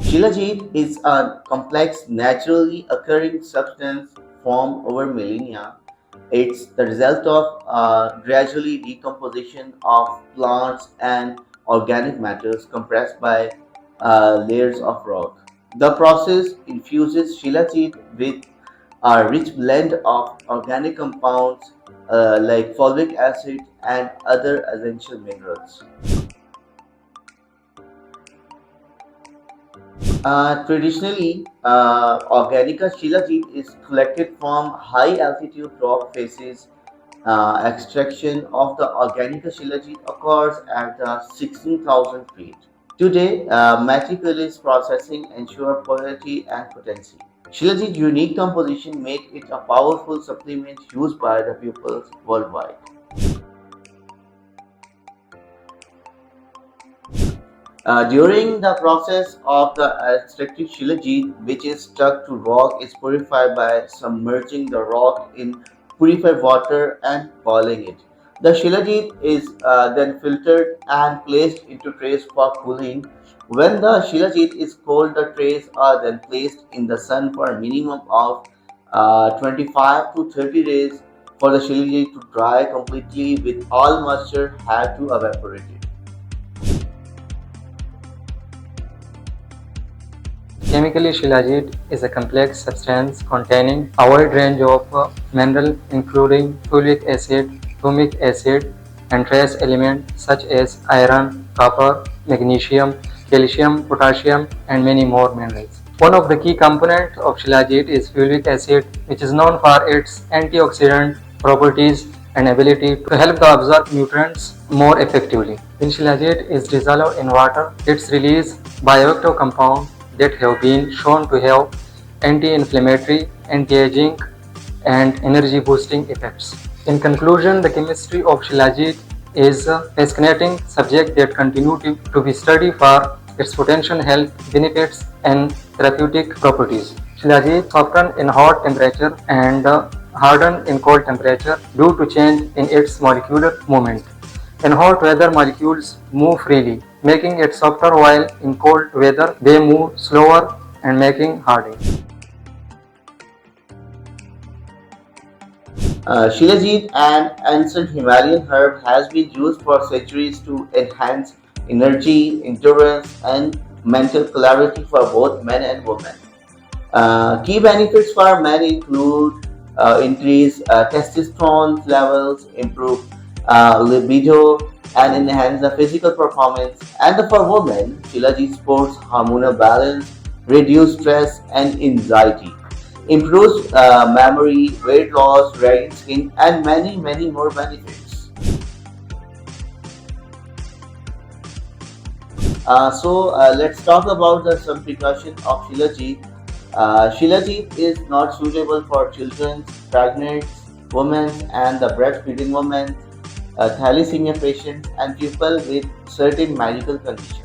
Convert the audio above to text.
Shilajit is a complex, naturally occurring substance formed over millennia. It's the result of gradually decomposition of plants and organic matters compressed by layers of rock. The process infuses shilajit with a rich blend of organic compounds like fulvic acid and other essential minerals. Traditionally, Organica Shilajit is collected from high altitude rock faces. Extraction of the Organica Shilajit occurs at 16,000 feet. Today, meticulous processing ensure purity and potency. Shilajit's unique composition make it a powerful supplement used by the pupils worldwide. During the process of the extracted shilajit, which is stuck to rock, is purified by submerging the rock in purified water and boiling it. The shilajit is then filtered and placed into trays for cooling. When the shilajit is cold, the trays are then placed in the sun for a minimum of 25 to 30 days for the shilajit to dry completely with all moisture had to evaporate it. Chemically, Shilajit is a complex substance containing a wide range of minerals including fulvic acid, humic acid, and trace elements such as iron, copper, magnesium, calcium, potassium, and many more minerals. One of the key components of Shilajit is fulvic acid, which is known for its antioxidant properties and ability to help the absorb nutrients more effectively. When Shilajit is dissolved in water, its release bioactive compound that have been shown to have anti-inflammatory, anti-aging, and energy-boosting effects. In conclusion, the chemistry of Shilajit is a fascinating subject that continues to be studied for its potential health benefits and therapeutic properties. Shilajit soften in hot temperature and harden in cold temperature due to change in its molecular movement. In hot weather, molecules move freely, making it softer, while in cold weather, they move slower and making harder. Shilajit, an ancient Himalayan herb, has been used for centuries to enhance energy, endurance, and mental clarity for both men and women. Key benefits for men include increase testosterone levels, improve libido, and enhance the physical performance. And for women, Shilajit supports hormonal balance, reduce stress and anxiety, improves memory, weight loss, radiant skin, and many more benefits. Let's talk about some precaution of Shilajit. Shilajit is not suitable for children, pregnant women, and the breastfeeding women, thalassemia patients, and people with certain medical conditions.